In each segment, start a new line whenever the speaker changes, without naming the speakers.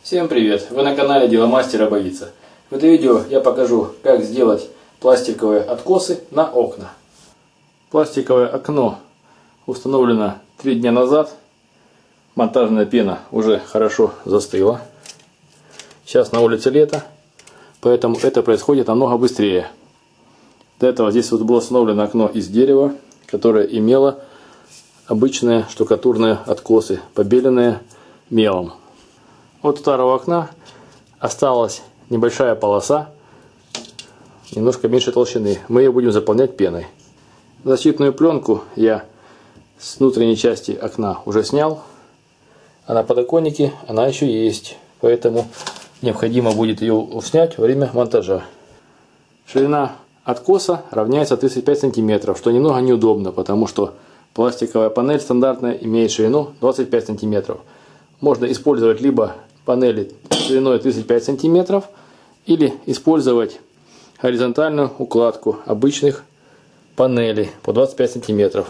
Всем привет! Вы на канале Дело мастера боится. В этом видео я покажу, как сделать пластиковые откосы на окна. Пластиковое окно установлено 3 дня назад. Монтажная пена уже хорошо застыла. Сейчас на улице лето, поэтому это происходит намного быстрее. До этого здесь вот было установлено окно из дерева, которое имело обычные штукатурные откосы, побеленные мелом. От старого окна осталась небольшая полоса, немножко меньше толщины. Мы ее будем заполнять пеной. Защитную пленку я с внутренней части окна уже снял, а на подоконнике она еще есть, поэтому необходимо будет ее снять во время монтажа. Ширина откоса равняется 35 см, что немного неудобно, потому что пластиковая панель стандартная имеет ширину 25 см. Можно использовать либо панели шириной 35 см или использовать горизонтальную укладку обычных панелей по 25 см.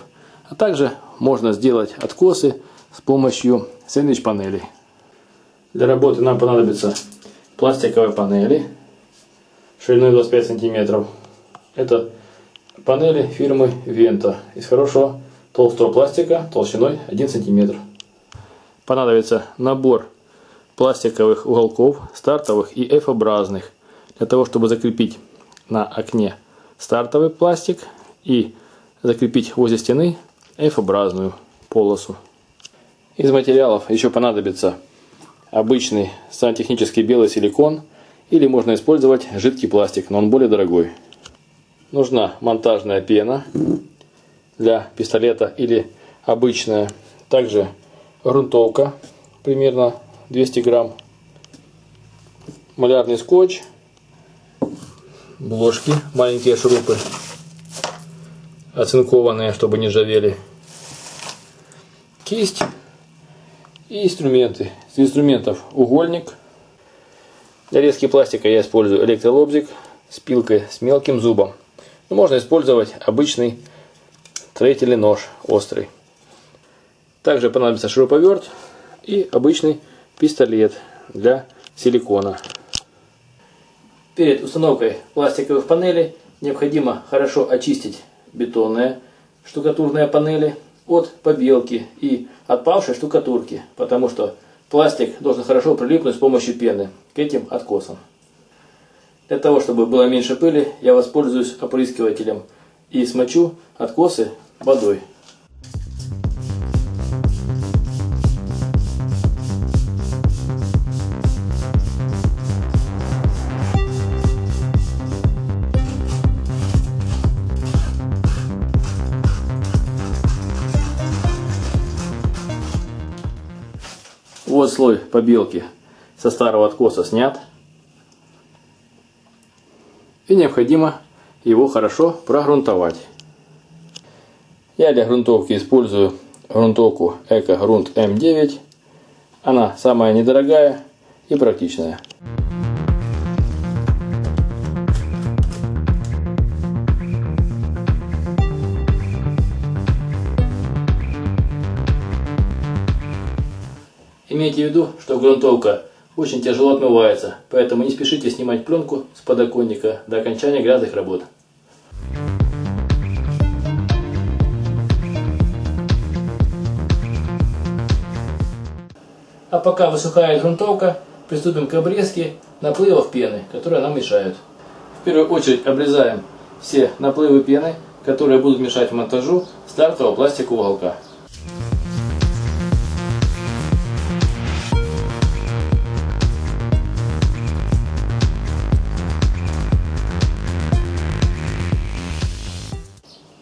А также можно сделать откосы с помощью сэндвич-панелей. Для работы нам понадобятся пластиковые панели шириной 25 см. Это панели фирмы Вента из хорошего толстого пластика толщиной 1 см. Понадобится набор пластиковых уголков, стартовых и F-образных, для того, чтобы закрепить на окне стартовый пластик и закрепить возле стены F-образную полосу. Из материалов еще понадобится обычный сантехнический белый силикон, или можно использовать жидкий пластик, но он более дорогой. Нужна монтажная пена для пистолета или обычная, также грунтовка примерно 200 грамм, малярный скотч, бложки, маленькие шурупы, оцинкованные, чтобы не ржавели, кисть и инструменты. Из инструментов угольник. Для резки пластика я использую электролобзик с пилкой с мелким зубом. Но можно использовать обычный строительный нож острый. Также понадобится шуруповерт и обычный пистолет для силикона. Перед установкой пластиковых панелей необходимо хорошо очистить бетонные штукатурные панели от побелки и отпавшей штукатурки, потому что пластик должен хорошо прилипнуть с помощью пены к этим откосам. Для того, чтобы было меньше пыли, я воспользуюсь опрыскивателем и смочу откосы водой. Вот слой побелки со старого откоса снят. И необходимо его хорошо прогрунтовать. Я для грунтовки использую грунтовку Эко-Грунт М9. Она самая недорогая и практичная. Имейте в виду, что грунтовка очень тяжело отмывается, поэтому не спешите снимать пленку с подоконника до окончания грязных работ. А пока высыхает грунтовка, приступим к обрезке наплывов пены, которые нам мешают. В первую очередь обрезаем все наплывы пены, которые будут мешать монтажу стартового пластикового уголка.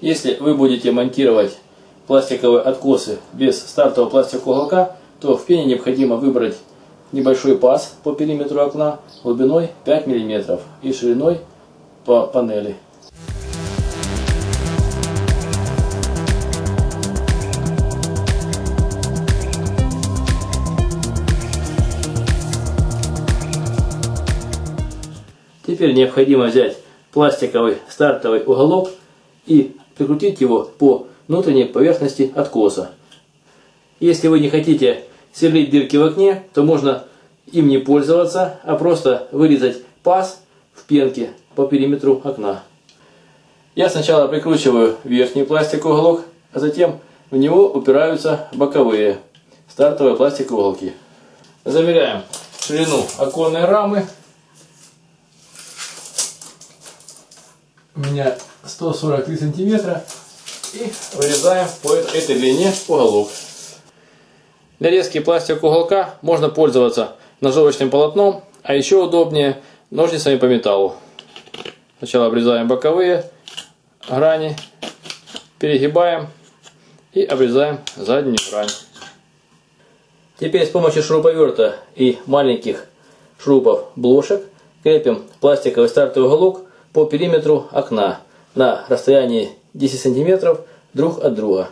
Если вы будете монтировать пластиковые откосы без стартового пластикового уголка, то в пене необходимо выбрать небольшой паз по периметру окна глубиной 5 мм и шириной по панели. Теперь необходимо взять пластиковый стартовый уголок и прикрутить его по внутренней поверхности откоса. Если вы не хотите сверлить дырки в окне, то можно им не пользоваться, а просто вырезать паз в пенке по периметру окна. Я сначала прикручиваю верхний пластиковый уголок, а затем в него упираются боковые стартовые пластиковые уголки. Замеряем ширину оконной рамы. У меня 143 сантиметра. И вырезаем по этой длине уголок. Для резки пластикового уголка можно пользоваться ножовочным полотном, а еще удобнее ножницами по металлу. Сначала обрезаем боковые грани, перегибаем и обрезаем заднюю грань. Теперь с помощью шуруповерта и маленьких шурупов блошек крепим пластиковый стартовый уголок по периметру окна на расстоянии 10 сантиметров друг от друга.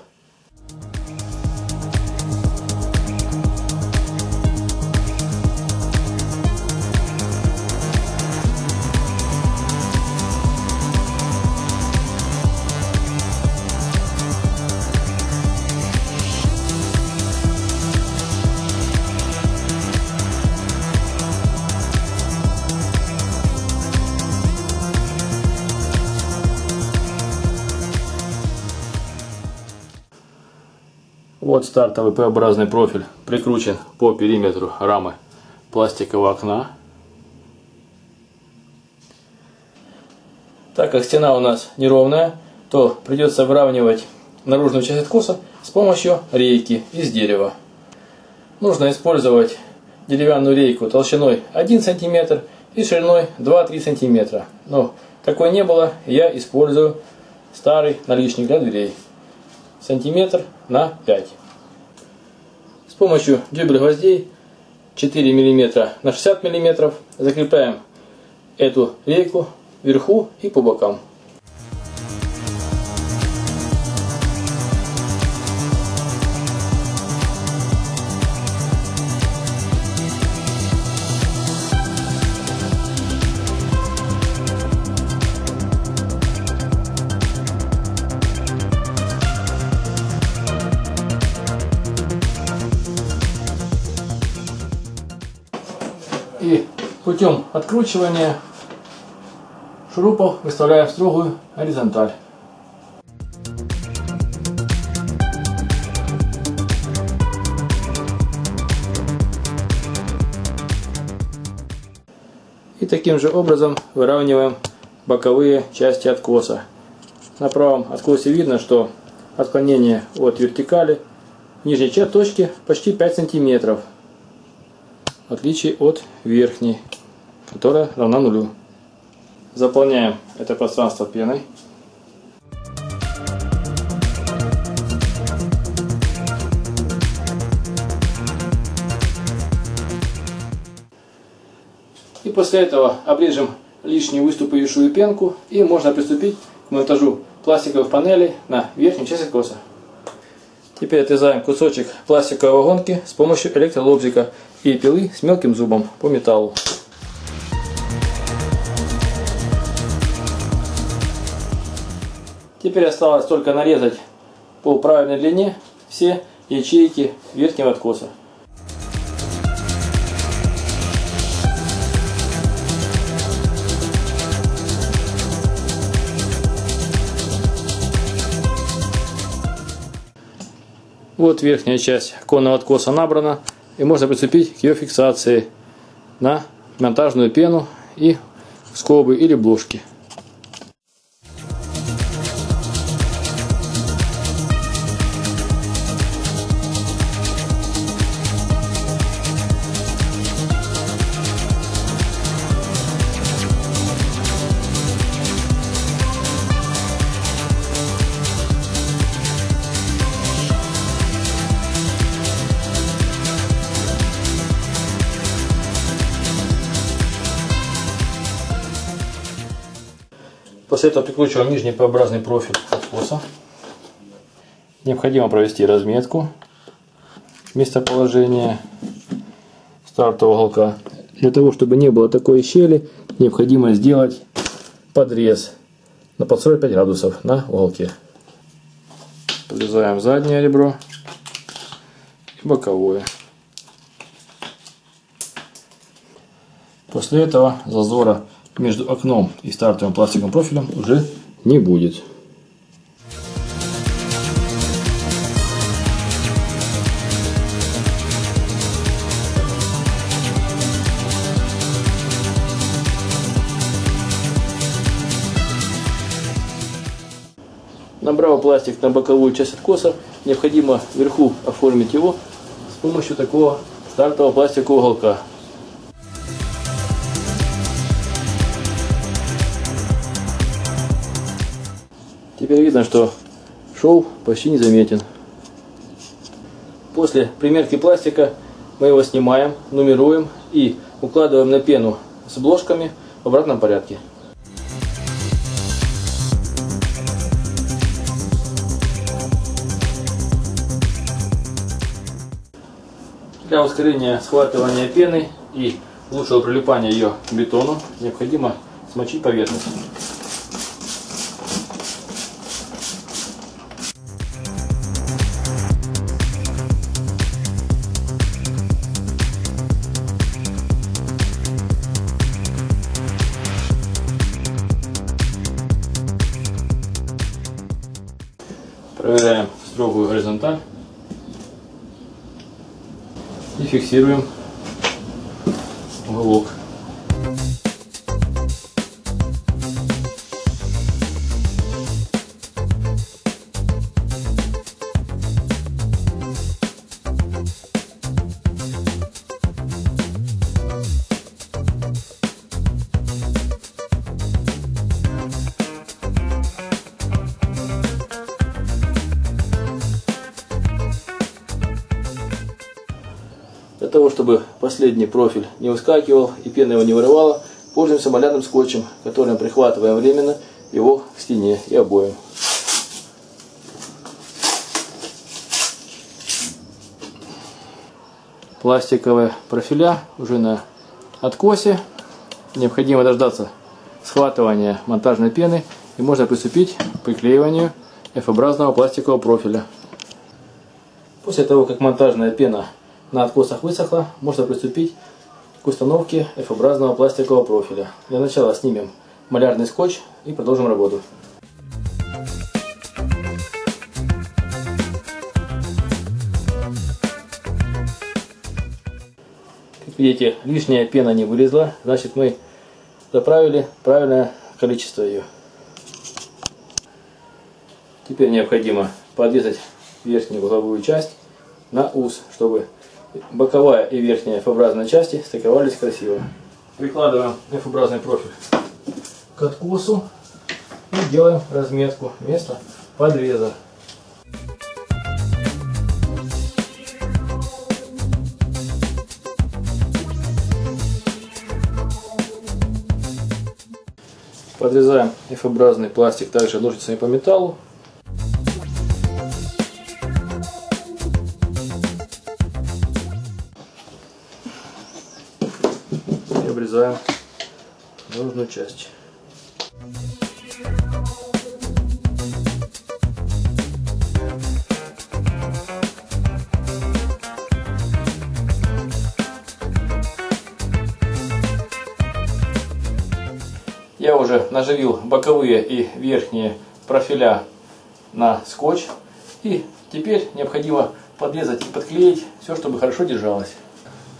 Вот стартовый П-образный профиль прикручен по периметру рамы пластикового окна. Так как стена у нас неровная, то придется выравнивать наружную часть откоса с помощью рейки из дерева. Нужно использовать деревянную рейку толщиной 1 см и шириной 2-3 см. Но такой не было, я использую старый наличник для дверей. Сантиметр на 5. С помощью дюбель гвоздей 4 мм на 60 мм закрепляем эту рейку вверху и по бокам. И путем откручивания шурупов выставляем строгую горизонталь. И таким же образом выравниваем боковые части откоса. На правом откосе видно, что отклонение от вертикали в нижней точки почти 5 см. В отличие от верхней, которая равна нулю. Заполняем это пространство пеной. И после этого обрежем лишнюю выступившую пенку, и можно приступить к монтажу пластиковых панелей на верхнюю часть откоса. Теперь отрезаем кусочек пластиковой вагонки с помощью электролобзика и пилы с мелким зубом по металлу. Теперь осталось только нарезать по правильной длине все ячейки верхнего откоса. Вот верхняя часть оконного откоса набрана, и можно приступить к ее фиксации на монтажную пену и скобы или блошки. После этого прикручиваем нижний П-образный профиль откоса. Необходимо провести разметку местоположения стартового уголка. Для того, чтобы не было такой щели, необходимо сделать подрез на под 45 градусов на уголке. Подрезаем заднее ребро и боковое. После этого зазора между окном и стартовым пластиковым профилем уже не будет. Набрав пластик на боковую часть откоса, необходимо вверху оформить его с помощью такого стартового пластикового уголка. Теперь видно, что шов почти незаметен. После примерки пластика мы его снимаем, нумеруем и укладываем на пену с бложками в обратном порядке. Для ускорения схватывания пены и лучшего прилипания ее к бетону необходимо смочить поверхность. Проверяем строгую горизонталь и фиксируем уголок. Для того, чтобы последний профиль не выскакивал и пена его не вырывала, пользуемся малярным скотчем, которым прихватываем временно его к стене и обоям. Пластиковые профиля уже на откосе. Необходимо дождаться схватывания монтажной пены и можно приступить к приклеиванию F-образного пластикового профиля. После того, как монтажная пена на откосах высохла, можно приступить к установке F-образного пластикового профиля. Для начала снимем малярный скотч и продолжим работу. Как видите, лишняя пена не вылезла, значит мы заправили правильное количество ее. Теперь необходимо подрезать верхнюю угловую часть на ус, чтобы боковая и верхняя F-образные части стыковались красиво. Прикладываем F-образный профиль к откосу и делаем разметку места подреза. Подрезаем F-образный пластик также ножницами по металлу. Обрезаем нужную часть. Я уже наживил боковые и верхние профиля на скотч, и теперь необходимо подрезать и подклеить все, чтобы хорошо держалось.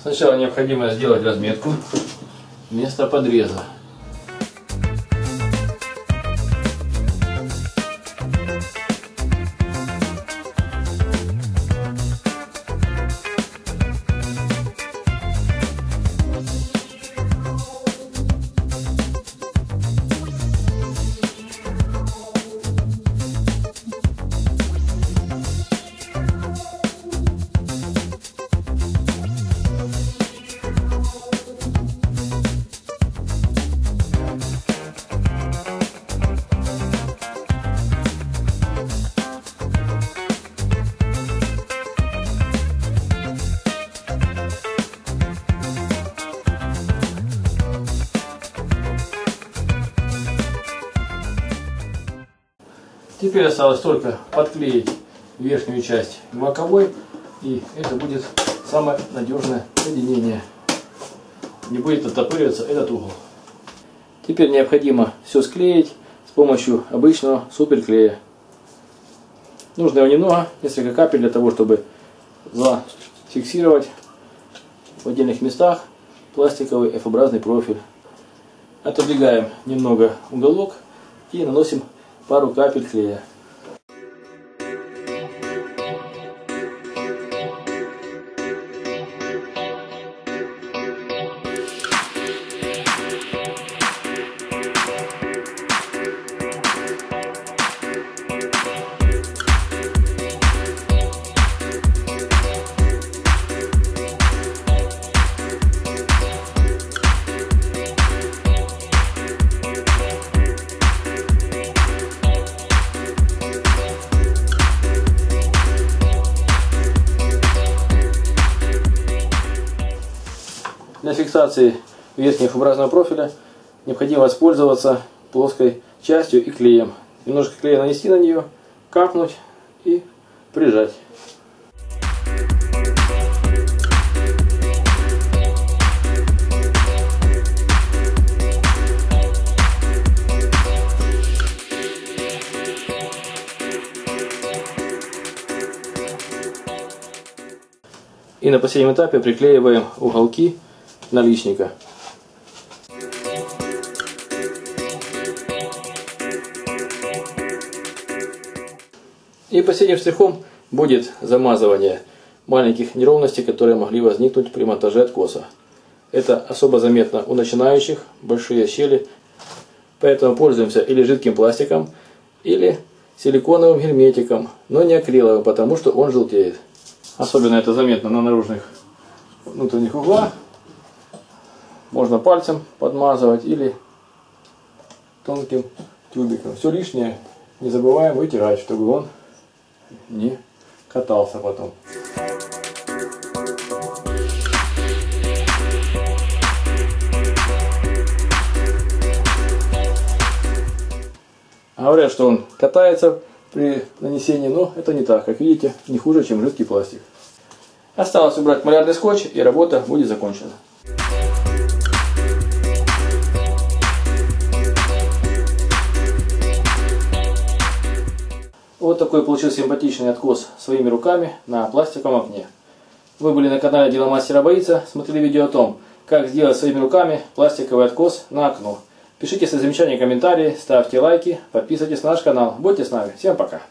Сначала необходимо сделать разметку места подреза. Теперь осталось только подклеить верхнюю часть к боковой, и это будет самое надежное соединение. не будет оттопыриваться этот угол. Теперь необходимо все склеить с помощью обычного суперклея. Нужно его немного, несколько капель для того, чтобы зафиксировать в отдельных местах пластиковый F-образный профиль. Отодвигаем немного уголок и наносим пару капель клея. Для фиксации верхнего F-образного профиля необходимо воспользоваться плоской частью и клеем. Немножко клея нанести на нее, капнуть и прижать. И на последнем этапе приклеиваем уголки наличника. И последним штрихом будет замазывание маленьких неровностей, которые могли возникнуть при монтаже откоса. Это особо заметно у начинающих, большие щели, поэтому пользуемся или жидким пластиком, или силиконовым герметиком, но не акриловым, потому что он желтеет. Особенно это заметно на наружных внутренних углах. Можно пальцем подмазывать или тонким тюбиком. Все лишнее не забываем вытирать, чтобы он не катался потом. Говорят, что он катается при нанесении, но это не так. Как видите, не хуже, чем жидкий пластик. Осталось убрать малярный скотч, и работа будет закончена. Вот такой получился симпатичный откос своими руками на пластиковом окне. Вы были на канале Деломастера Боится, смотрели видео о том, как сделать своими руками пластиковый откос на окно. Пишите свои замечания, комментарии, ставьте лайки, подписывайтесь на наш канал. Будьте с нами. Всем пока!